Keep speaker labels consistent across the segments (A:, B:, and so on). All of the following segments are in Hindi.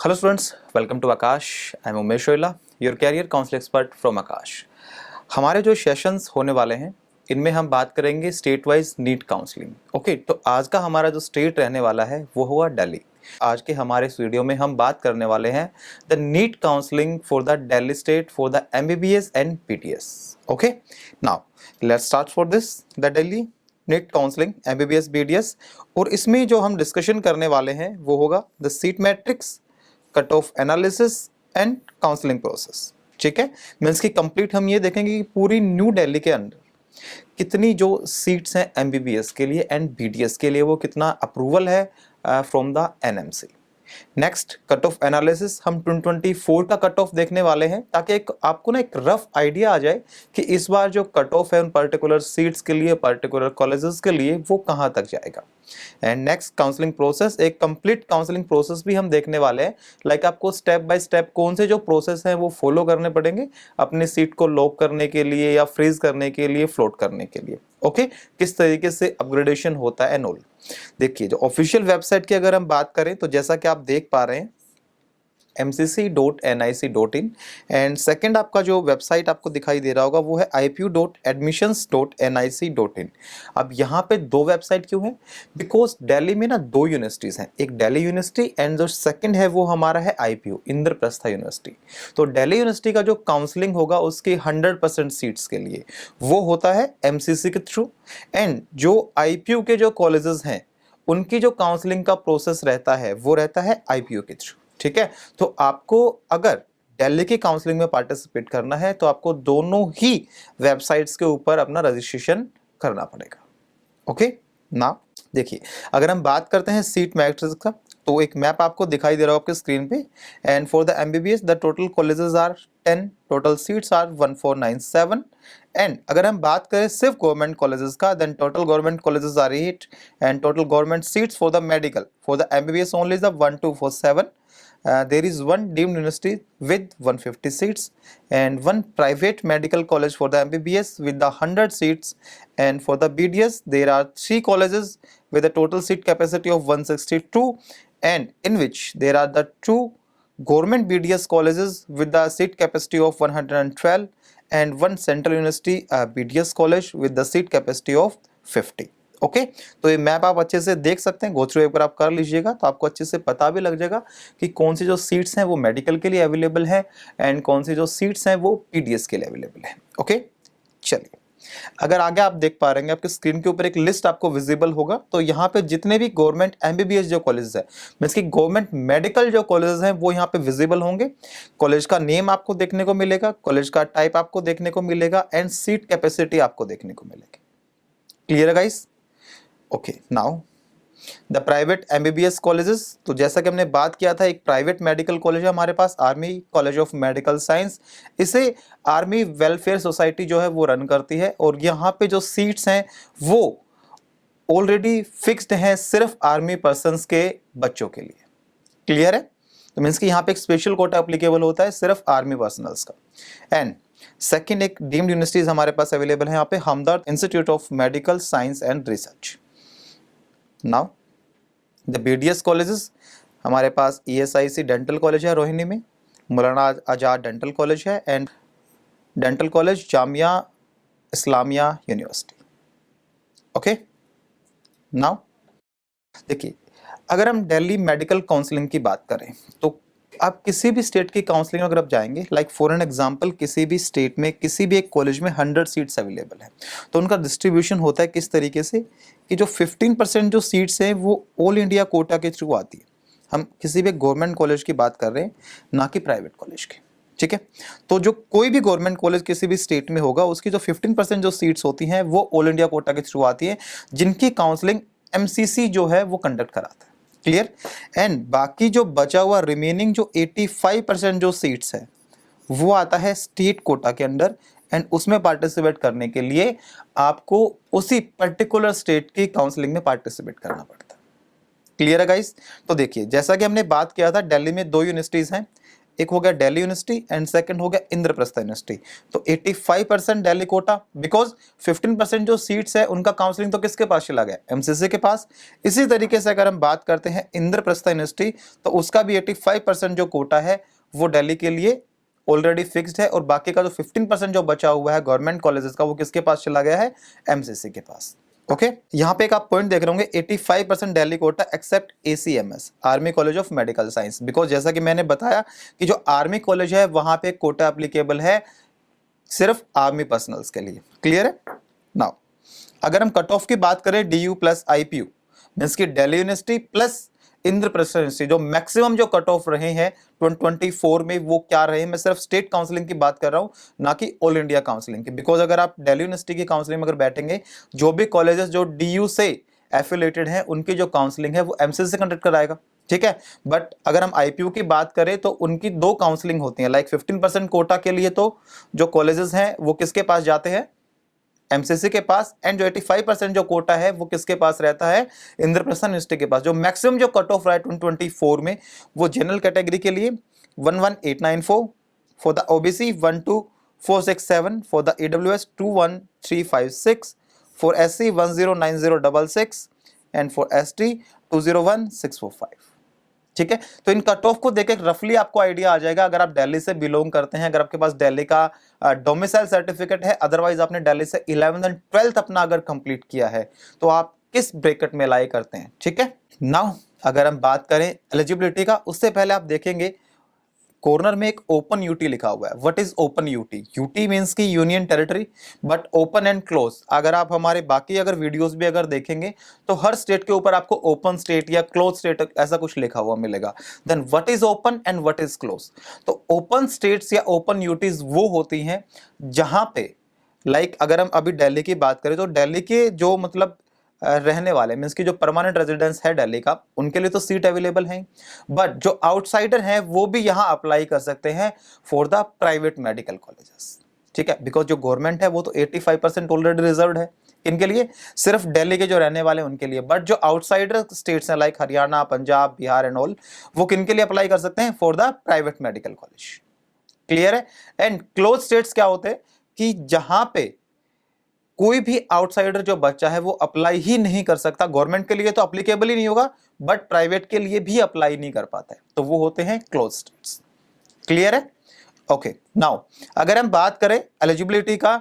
A: Hello students, welcome to Aakash. I am Umesh Oyla, your career counselling expert from Aakash. हमारे जो सेशंस होने वाले हैं इनमें हम बात करेंगे state wise NEET counselling. Okay, तो आज का हमारा जो स्टेट रहने वाला है वो हुआ दिल्ली। आज के हमारे इस वीडियो में हम बात करने वाले हैं the NEET counselling for the Delhi state for the MBBS and PTS. Okay, now let's start for this the Delhi NEET counselling MBBS BDS. और इसमें जो हम डिस्कशन करने वाले हैं वो होगा the seat matrix, cut off analysis and counselling process. ठीक है, मीन्स की कंप्लीट हम ये देखेंगे कि पूरी न्यू दिल्ली के अंदर कितनी जो सीट्स हैं एमबीबीएस के लिए एंड बीडीएस के लिए वो कितना अप्रूवल है from the NMC. Next cut off analysis हम 2024 का कट ऑफ देखने वाले हैं ताकि एक आपको ना एक रफ आइडिया आ जाए कि इस बार जो कट ऑफ है उन पर्टिकुलर सीट्स के लिए, पर्टिकुलर कॉलेजेस के लिए वो कहाँ तक जाएगा। एंड नेक्स्ट काउंसलिंग प्रोसेस, एक कंप्लीट काउंसलिंग प्रोसेस भी हम देखने वाले हैं। लाइक आपको स्टेप बाय स्टेप कौन से जो प्रोसेस हैं वो फॉलो करने पड़ेंगे अपनी सीट को लॉक करने के लिए या फ्रीज करने के लिए, फ्लोट करने के लिए। ओके, किस तरीके से अपग्रेडेशन होता है एंड ऑल। देखिए, जो ऑफिशियल वेबसाइट की अगर हम बात करें तो जैसा कि आप देख पा रहे हैं mcc.nic.in एंड सेकंड आपका जो वेबसाइट आपको दिखाई दे रहा होगा वो है ipu.admissions.nic.in। अब यहाँ पे दो वेबसाइट क्यों है? बिकॉज दिल्ली में ना दो यूनिवर्सिटीज़ हैं, एक दिल्ली यूनिवर्सिटी एंड जो सेकंड है वो हमारा है IPU इंद्रप्रस्थ यूनिवर्सिटी। तो दिल्ली यूनिवर्सिटी का जो काउंसलिंग होगा उसके 100% सीट्स के लिए वो होता है MCC के थ्रू, एंड जो IPU के जो कॉलेजेस हैं उनकी जो काउंसलिंग का प्रोसेस रहता है वो रहता है IPU के थ्रू। ठीक है, तो आपको अगर दिल्ली की काउंसलिंग में पार्टिसिपेट करना है तो आपको दोनों ही वेबसाइट्स के ऊपर अपना रजिस्ट्रेशन करना पड़ेगा। ओके, ना देखिए, अगर हम बात करते हैं सीट मैट्रिक्स का तो एक मैप आपको दिखाई दे रहा होगा आपके स्क्रीन पे। And for the MBBS the total colleges are 10, total seats are 1497। And अगर हम बात करें सिर्फ गवर्नमेंट कॉलेजेस का then total government colleges are 8 and total government seats for the medical for the MBBS only is the 1247। There is one deemed university with 150 seats and one private medical college for the MBBS with the 100 seats, and for the BDS there are 3 colleges with a total seat capacity of 162, and in which there are the 2 government BDS colleges with the seat capacity of 112 and one central university BDS college with the seat capacity of 50। Okay, तो ये मैप आप अच्छे से देख सकते हैं, गो थ्रू एक बार आप कर लीजिएगा तो आपको अच्छे से पता भी लग जाएगा कि कौन सी जो सीट्स हैं वो मेडिकल के लिए अवेलेबल है एंड कौन सी जो सीट्स हैं वो पीडीएस के लिए अवेलेबल है। ओके, चलिए अगर आगे आप देख पा रहे हैं आपके स्क्रीन के ऊपर एक लिस्ट आपको विजिबल होगा। तो यहाँ पे जितने भी गवर्नमेंट एमबीबीएस जो कॉलेज है मींस की गवर्नमेंट मेडिकल जो कॉलेज हैं वो यहाँ पे विजिबल होंगे। कॉलेज का नेम आपको देखने को मिलेगा, कॉलेज का टाइप आपको देखने को मिलेगा एंड सीट कैपेसिटी आपको देखने को मिलेगी। क्लियर है guys? Okay, now the private MBBS colleges, तो जैसा कि हमने बात किया था एक प्राइवेट मेडिकल कॉलेज है हमारे पास army college of medical science. इसे आर्मी वेलफेयर सोसाइटी जो है वो रन करती है और यहाँ पे जो सीट्स हैं वो ऑलरेडी फिक्स्ड हैं सिर्फ आर्मी पर्सन्स के बच्चों के लिए। क्लियर है? तो मीन्स कि यहाँ पे एक स्पेशल कोटा एप्लीकेबल होता है सिर्फ आर्मी पर्सनल्स का। एंड सेकेंड एक डीम्ड यूनिवर्सिटीज हमारे पास अवेलेबल है यहाँ पे Hamdard institute of medical science and research. Now the BDS colleges हमारे पास ESIC डेंटल कॉलेज है रोहिणी में, मौलाना आजाद डेंटल कॉलेज है and dental college Jamia Islamia university. Okay, now देखिए अगर हम दिल्ली मेडिकल काउंसलिंग की बात करें तो आप किसी भी स्टेट की काउंसलिंग अगर आप जाएंगे, लाइक फॉर एन एग्जांपल किसी भी स्टेट में किसी भी एक कॉलेज में 100 सीट्स अवेलेबल है तो उनका डिस्ट्रीब्यूशन होता है किस तरीके से कि जो 15% जो सीट्स हैं वो ऑल इंडिया कोटा के थ्रू आती है। हम किसी भी गवर्नमेंट कॉलेज की बात कर रहे हैं, ना कि प्राइवेट कॉलेज की। ठीक है, तो जो कोई भी गवर्नमेंट कॉलेज किसी भी स्टेट में होगा उसकी जो 15% जो सीट्स होती हैं वो ऑल इंडिया कोटा के थ्रू आती है, जिनकी काउंसलिंग MCC जो है वो कंडक्ट कराता है। क्लियर? एंड बाकी जो बचा हुआ रिमेनिंग जो 85% जो सीट्स है वो आता है स्टेट कोटा के अंडर एंड उसमें पार्टिसिपेट करने के लिए आपको उसी पर्टिकुलर स्टेट की काउंसलिंग में पार्टिसिपेट करना पड़ता है। क्लियर है गाइस? तो देखिए जैसा कि हमने बात किया था दिल्ली में दो यूनिवर्सिटीज हैं, एक हो गया दिल्ली यूनिवर्सिटी एंड सेकंड हो गया इंद्रप्रस्थ यूनिवर्सिटी। तो 85% दिल्ली कोटा, बिकॉज 15% जो सीट्स है उनका काउंसलिंग तो किसके पास चला गया, एमसीसी के पास। इसी तरीके से अगर हम बात करते हैं इंद्रप्रस्थ यूनिवर्सिटी, तो उसका भी 85% जो कोटा है वो दिल्ली के लिए ऑलरेडी फिक्स्ड है, और बाकी का जो 15% जो बचा हुआ है गवर्नमेंट कॉलेजेस का, वो किसके पास चला गया है, एमसीसी के पास। ओके यहाँ पे एक आप पॉइंट देख रहे होंगे, 85% Delhi quota except ACMS, army college of medical science, because जैसा कि मैंने बताया कि जो आर्मी कॉलेज है वहां पे कोटा एप्लीकेबल है सिर्फ आर्मी पर्सनल्स के लिए। क्लियर है। नाउ अगर हम कट ऑफ की बात करें डीयू प्लस आईपीयू, मींस की Delhi university plus Indraprastha university, जो मैक्सिमम जो कट ऑफ रहे हैं 2024 में वो क्या रहे, मैं सिर्फ स्टेट काउंसलिंग की बात कर रहा हूं, ना कि ऑल इंडिया काउंसलिंग की। बिकॉज अगर आप दिल्ली यूनिवर्सिटी की काउंसलिंग में अगर बैठेंगे, जो भी कॉलेजेस जो डीयू से एफिलेटेड हैं उनकी जो काउंसलिंग है वो एमसीसी से कंडक्ट कराएगा, ठीक है। बट अगर हम आईपीयू की बात करें तो उनकी 2 काउंसलिंग होती है, लाइक 15% कोटा के लिए तो जो कॉलेजेस हैं वो किसके पास जाते हैं, एमसीसी के पास, एंड जो 85% जो कोटा है वो किसके पास रहता है, इंद्रप्रस्थ यूनिवर्सिटी के पास। जो मैक्सिमम जो कट ऑफ रहा है 2024 में वो जनरल कैटेगरी के लिए 11894, for the OBC 12467, for the EWS 21356, for SC 109066 and for ST 201645। ठीक है, तो इन कट ऑफ को देख रफली आपको आइडिया आ जाएगा। अगर आप दिल्ली से बिलोंग करते हैं, अगर आपके पास दिल्ली का डोमिसाइल सर्टिफिकेट है, अदरवाइज आपने दिल्ली से 11th एंड 12th अपना अगर कंप्लीट किया है, तो आप किस ब्रैकेट में लाई करते हैं। ठीक है, नाउ अगर हम बात करें एलिजिबिलिटी का, उससे पहले आप देखेंगे कॉर्नर में एक ओपन यूटी लिखा हुआ है। What is open UT? UT means की union territory, but open and close. अगर आप हमारे बाकी अगर वीडियोस भी अगर देखेंगे तो हर स्टेट के ऊपर आपको ओपन स्टेट या क्लोज स्टेट ऐसा कुछ लिखा हुआ मिलेगा। Then what is open and what is close? तो ओपन स्टेट्स या ओपन यूटीज वो होती हैं जहां पे लाइक अगर हम अभी दिल्ली की बात करें तो दिल्ली के जो मतलब रहने वाले मींस की जो परमानेंट रेजिडेंस है दिल्ली का, उनके लिए तो सीट अवेलेबल है, बट जो आउटसाइडर हैं वो भी यहां अप्लाई कर सकते हैं for the private medical colleges. ठीक है, बिकॉज जो गवर्नमेंट है वो तो 85% ऑलरेडी रिजर्व्ड है इनके लिए, सिर्फ दिल्ली के जो रहने वाले उनके लिए। बट जो आउटसाइडर स्टेट्स हैं like Haryana, Punjab, Bihar and all, वो किन के लिए अप्लाई कर सकते हैं, for the private medical college. Clear है। एंड क्लोज स्टेट्स क्या होते हैं कि जहां पे कोई भी आउटसाइडर जो बच्चा है वो अप्लाई ही नहीं कर सकता, गवर्नमेंट के लिए तो अप्लीकेबल ही नहीं होगा, बट प्राइवेट के लिए भी अप्लाई नहीं कर पाता है, तो वो होते हैं क्लोज स्टेट्स। क्लियर है। ओके, नाउ अगर हम बात करें एलिजिबिलिटी का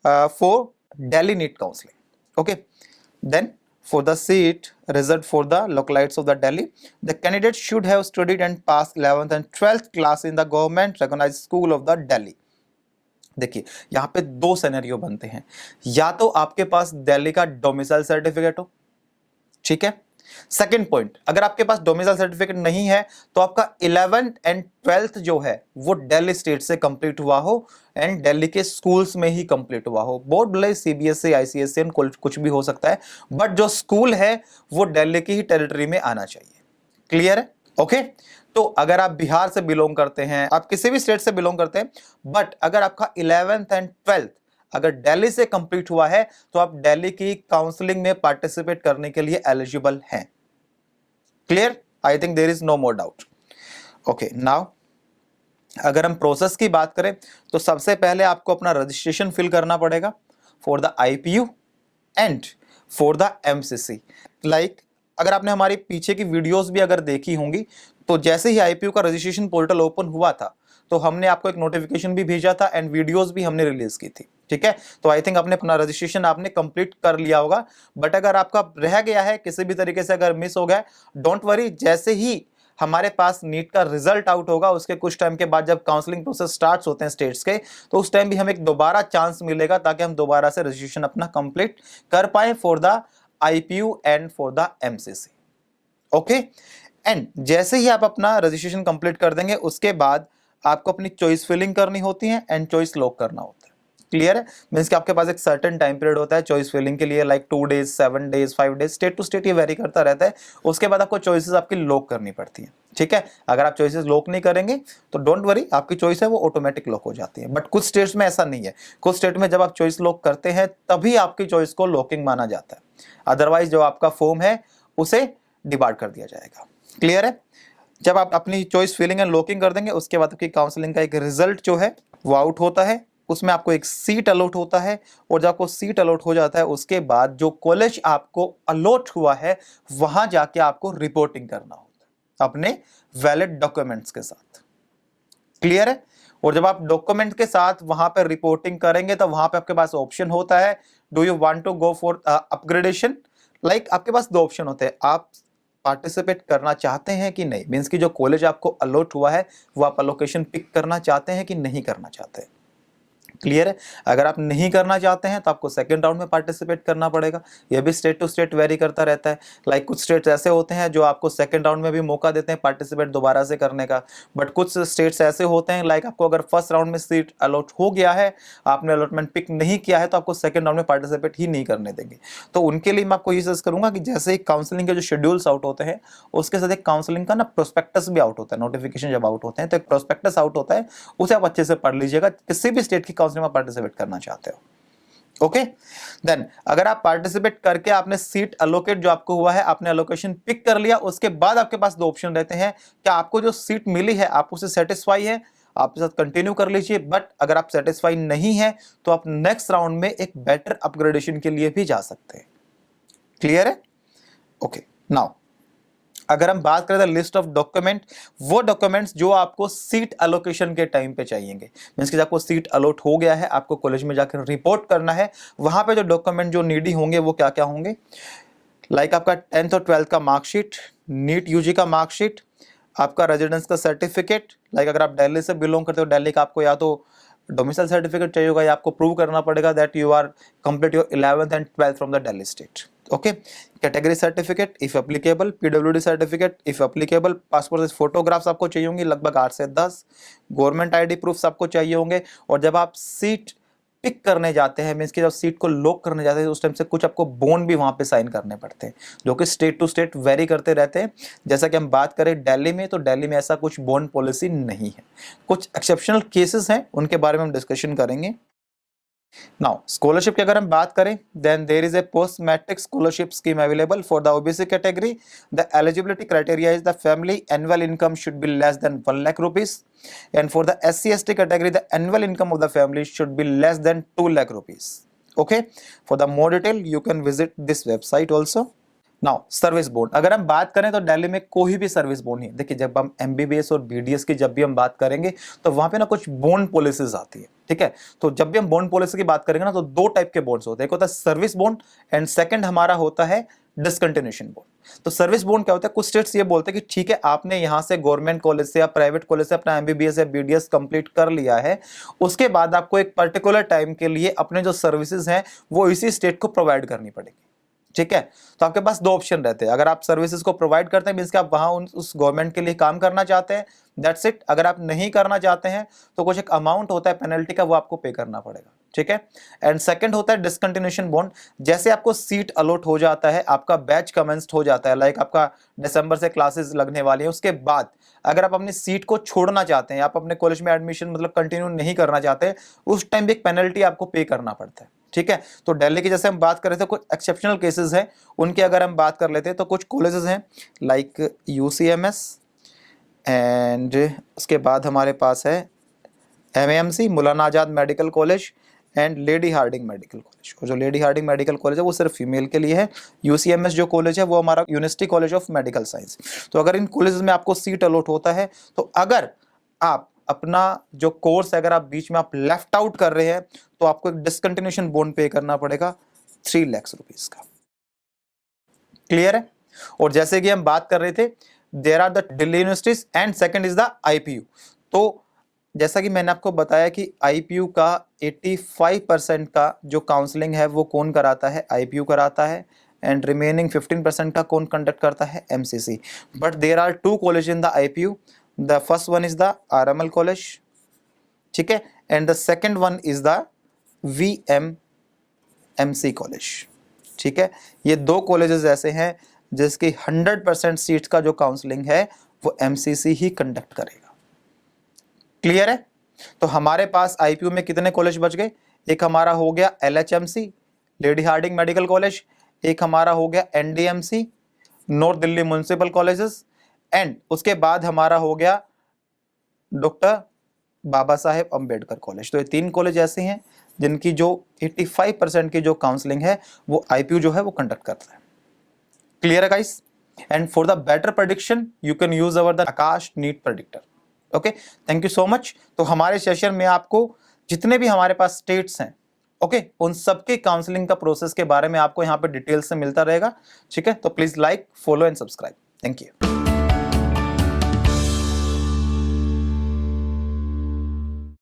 A: for Delhi NEET counselling, okay, then for the seat reserved for the localities of the Delhi, the candidate should have studied and passed 11th and 12th class in the government recognized school of the Delhi। देखिए यहां पे 2 सिनेरियो बनते हैं, या तो आपके पास दिल्ली का डोमिसाइल सर्टिफिकेट हो, ठीक है। सेकंड पॉइंट, अगर आपके पास डोमिसाइल सर्टिफिकेट नहीं है तो आपका 11th एंड 12th जो है वो दिल्ली स्टेट से कंप्लीट हुआ हो एंड दिल्ली के स्कूल्स में ही कंप्लीट हुआ हो। बोर्ड भले सीबीएसई, आईसीएसई कुछ भी हो सकता है, बट जो स्कूल है वो दिल्ली की ही टेरिटरी में आना चाहिए। क्लियर है। ओके, तो अगर आप बिहार से बिलोंग करते हैं, आप किसी भी स्टेट से बिलोंग करते हैं, बट अगर आपका 11th एंड 12th अगर दिल्ली से कंप्लीट हुआ है तो आप दिल्ली की काउंसलिंग में पार्टिसिपेट करने के लिए एलिजिबल हैं। Clear? I think there is no more doubt. Okay, now अगर हम प्रोसेस की बात करें तो सबसे पहले आपको अपना रजिस्ट्रेशन फिल करना पड़ेगा for the IPU and for the MCC. Like अगर आपने हमारी पीछे की वीडियोस भी अगर देखी होंगी तो जैसे ही आईपीयू का रजिस्ट्रेशन पोर्टल ओपन हुआ था तो हमने आपको एक नोटिफिकेशन भी भेजा था एंड वीडियोस भी हमने रिलीज की थी। ठीक है, तो आई थिंक आपने अपना रजिस्ट्रेशन आपने कंप्लीट कर लिया होगा, बट अगर आपका रह गया है किसी भी तरीके से अगर मिस हो गया, डोंट वरी, जैसे ही हमारे पास नीट का रिजल्ट आउट होगा उसके कुछ टाइम के बाद जब काउंसलिंग प्रोसेस स्टार्ट होते हैं स्टेट्स के, तो उस टाइम भी हमें एक दोबारा चांस मिलेगा ताकि हम दोबारा से रजिस्ट्रेशन अपना कंप्लीट कर पाए for the IPU and for the MCC. Okay, and जैसे ही आप अपना रजिस्ट्रेशन कंप्लीट कर देंगे उसके बाद आपको अपनी चॉइस फिलिंग करनी होती है एंड चॉइस लॉक करना होता है। क्लियर है, मींस कि आपके पास एक सर्टेन टाइम पीरियड होता है चॉइस फिलिंग के लिए, like 2 days, 7 days, 5 days, state to state ये वेरी करता रहता है। उसके बाद आपको चॉइसेस आपकी लॉक करनी पड़ती है। ठीक है, अगर आप चॉइसेस लॉक नहीं करेंगे तो डोंट वरी, आपकी चॉइस है वो ऑटोमेटिक लॉक हो जाती है। बट कुछ स्टेट्स में ऐसा नहीं है, कुछ स्टेट में जब आप चॉइस लॉक करते हैं तभी आपकी चॉइस को लॉकिंग माना जाता है, अदरवाइज जो आपका फॉर्म है उसे डिबार्ड कर दिया जाएगा। क्लियर है। जब आप अपनी चॉइस फिलिंग एंड लॉकिंग कर देंगे उसके बाद आपकी काउंसलिंग का एक रिजल्ट जो है वो आउट होता है, उसमें आपको एक सीट अलॉट होता है, और जब आपको सीट अलॉट हो जाता है उसके बाद जो कॉलेज आपको अलॉट हुआ है वहां जाके आपको रिपोर्टिंग करना होता है अपने वैलिड डॉक्यूमेंट्स के साथ। क्लियर है? और जब आप डॉक्यूमेंट के साथ वहां पर रिपोर्टिंग करेंगे तो वहां पे आपके पास ऑप्शन होता है, do you want to go for upgradation. Like आपके पास दो ऑप्शन होते हैं, आप पार्टिसिपेट करना चाहते हैं कि नहीं, मींस कि जो कॉलेज आपको अलॉट हुआ है वो आप अलोकेशन पिक करना चाहते हैं कि नहीं करना चाहते हैं। क्लियर है? अगर आप नहीं करना चाहते हैं तो आपको सेकंड राउंड में पार्टिसिपेट करना पड़ेगा। यह भी स्टेट टू स्टेट वेरी करता रहता है। लाइक कुछ स्टेट्स ऐसे होते हैं जो आपको सेकंड राउंड में भी मौका देते हैं पार्टिसिपेट दोबारा से करने का, बट कुछ स्टेट्स ऐसे होते हैं लाइक आपको अगर फर्स्ट राउंड में सीट अलॉट हो गया है, आपने अलॉटमेंट पिक नहीं किया है, तो आपको सेकंड राउंड में पार्टिसिपेट ही नहीं करने देंगे। तो उनके लिए मैं आपको ये सजेस्ट करूंगा कि जैसे ही काउंसलिंग के जो शेड्यूल्स आउट होते हैं उसके साथ एक काउंसलिंग का ना प्रोस्पेक्टस भी आउट होता है, नोटिफिकेशन जब आउट होते हैं तो एक प्रोस्पेक्टस आउट होता है, उसे आप अच्छे से पढ़ लीजिएगा किसी भी स्टेट की काउंसलिंग में पार्टिसिपेट करना चाहते हो। ओके, देन अगर आप पार्टिसिपेट करके आपने सीट अलोकेट जो आपको हुआ है, आपने अलोकेशन पिक कर लिया, उसके बाद आपके पास दो ऑप्शन रहते हैं कि आपको जो सीट मिली है आप उससे सेटिस्फाई है, आप इसके साथ कंटिन्यू कर लीजिए, बट अगर आप सेटिस्फाई नहीं है तो आप नेक्स्ट राउंड में एक बेटर अपग्रेडेशन के लिए भी जा सकते हैं। क्लियर है? ओके, नाउ अगर हम बात करें लिस्ट ऑफ डॉक्यूमेंट, वो डॉक्यूमेंट्स जो आपको सीट अलोकेशन के टाइम पे चाहिएंगे, मींस कि आपको सीट अलॉट हो गया है, आपको कॉलेज में जाकर रिपोर्ट करना है, वहां पे जो डॉक्यूमेंट जो नीडी होंगे वो क्या क्या होंगे। लाइक आपका 10th और 12th का मार्कशीट, नीट यूजी का मार्कशीट, आपका रेजिडेंस का सर्टिफिकेट, लाइक अगर आप दिल्ली से बिलोंग करते हो दिल्ली का आपको या तो डोमिसाइल सर्टिफिकेट चाहिए होगा या आपको प्रूव करना पड़ेगा that you are complete your 11th and 12th from the Delhi state. Okay, category certificate if applicable, PWD certificate if applicable, passport size photographs आपको चाहिए होंगी लगभग 8 से 10, गवर्नमेंट आईडी प्रूफ्स आपको चाहिए होंगे, और जब आप सीट पिक करने जाते हैं, मींस कि जब सीट को लॉक करने जाते हैं उस टाइम से कुछ आपको बॉन्ड भी वहां पे साइन करने पड़ते हैं जो कि स्टेट टू स्टेट वेरी करते रहते हैं। जैसा कि हम बात करें दिल्ली में, तो दिल्ली में ऐसा कुछ बॉन्ड पॉलिसी नहीं है, कुछ एक्सेप्शनल केसेस हैं उनके बारे में हम डिस्कशन करेंगे। नाउ स्कॉलरशिप की अगर हम बात करें, then there is a post matric scholarship scheme available for the OBC category. The eligibility criteria is the family annual income should be less than 1 lakh rupees, and for the SC/ST category the annual income of the family should be less than 2 lakh rupees. Okay, for the more detail you can visit this website also. Now service bond अगर हम बात करें तो दिल्ली में कोई भी सर्विस बॉन्ड नहीं। देखिए जब हम एमबीबीएस और बीडीएस की जब भी हम बात करेंगे तो वहां पे ना कुछ बॉन्ड पॉलिसीज आती है, ठीक है। तो जब भी हम बॉन्ड पॉलिसी की बात करेंगे ना तो दो टाइप के बॉन्ड्स होते हैं, एक होता है सर्विस बॉन्ड एंड सेकंड हमारा होता है डिसकंटिन्यूएशन बॉन्ड। तो सर्विस बॉन्ड क्या होता है, कुछ स्टेट्स ये बोलते हैं कि ठीक है आपने यहां से गवर्नमेंट कॉलेज से या प्राइवेट कॉलेज से अपना एमबीबीएस या बीडीएस कंप्लीट कर लिया है, उसके बाद आपको एक पर्टिकुलर टाइम के लिए अपने जो सर्विसेज हैं वो इसी स्टेट को प्रोवाइड करनी पड़ेगी, ठीक है। तो आपके पास दो ऑप्शन रहते हैं, अगर आप सर्विसेज को प्रोवाइड करते हैं मींस कि आप वहां उस गवर्नमेंट के लिए काम करना चाहते हैं, दैट्स इट। अगर आप नहीं करना चाहते हैं तो कुछ एक अमाउंट होता है पेनल्टी का, वो आपको पे करना पड़ेगा, ठीक है। एंड सेकंड होता है डिसकंटिन्यूएशन बॉन्ड। जैसे आपको सीट अलॉट हो जाता है, आपका बैच कमेंस्ड हो जाता है, लाइक आपका दिसंबर से क्लासेस लगने वाली है, उसके बाद अगर आप अपनी सीट को छोड़ना चाहते हैं, आप अपने कॉलेज में एडमिशन मतलब कंटिन्यू नहीं करना चाहते, उस टाइम भी एक पेनल्टी आपको पे करना पड़ता है, ठीक है। तो दिल्ली की जैसे हम बात कर रहे थे कुछ एक्सेप्शनल केसेस हैं, उनकी अगर हम बात कर लेते हैं तो कुछ कॉलेजेस हैं लाइक यूसीएमएस, एंड उसके बाद हमारे पास है MAMC Maulana Azad medical college and lady Hardinge medical college. और जो लेडी हार्डिंग मेडिकल कॉलेज है वो सिर्फ फीमेल के लिए है। यूसीएमएस जो कॉलेज है वो हमारा university college of medical science. तो अगर इन कॉलेजेस में आपको सीट अलॉट होता है तो अगर आप अपना जो कोर्स अगर आप बीच में आप लेफ्ट आउट कर रहे हैं तो आपको एक डिसकंटिन्यूएशन बॉन्ड पे करना पड़ेगा 3 लाख रुपीस का। क्लियर है? और जैसे कि हम बात कर रहे थे there are the Delhi universities and second is the IPU. तो जैसा कि मैंने आपको बताया कि आईपीयू का 85% का जो काउंसलिंग है वो कौन कराता है, आईपीयू कराता है, एंड रिमेनिंग 15% का कौन कंडक्ट करता है, MCC. But there are 2 college in the IPU, the first one is the RML college, ठीक है, and the second one is the VMMC college, ठीक है। ये 2 कॉलेजेस ऐसे हैं जिसकी 100% सीट्स का जो काउंसलिंग है वो एमसीसी ही कंडक्ट करेगा। क्लियर है? तो हमारे पास आईपीयू में कितने कॉलेज बच गए, एक हमारा हो गया LHMC lady Hardinge medical college, एक हमारा हो गया NDMC north Delhi municipal colleges, and उसके बाद हमारा हो गया डॉक्टर बाबा साहेब अंबेडकर कॉलेज। तो ये 3 कॉलेज ऐसे हैं जिनकी जो 85% की जो काउंसलिंग है वो आईपीयू जो है वो कंडक्ट करता है। क्लियर है guys? And for the better prediction you can use our the Aakash NEET predictor. Okay, thank you so much. तो हमारे सेशन में आपको जितने भी हमारे पास स्टेट्स हैं, ओके, उन सबके काउंसलिंग का प्रोसेस के बारे में आपको यहाँ पे डिटेल से मिलता रहेगा। ठीक है, तो please like, follow and subscribe. Thank you.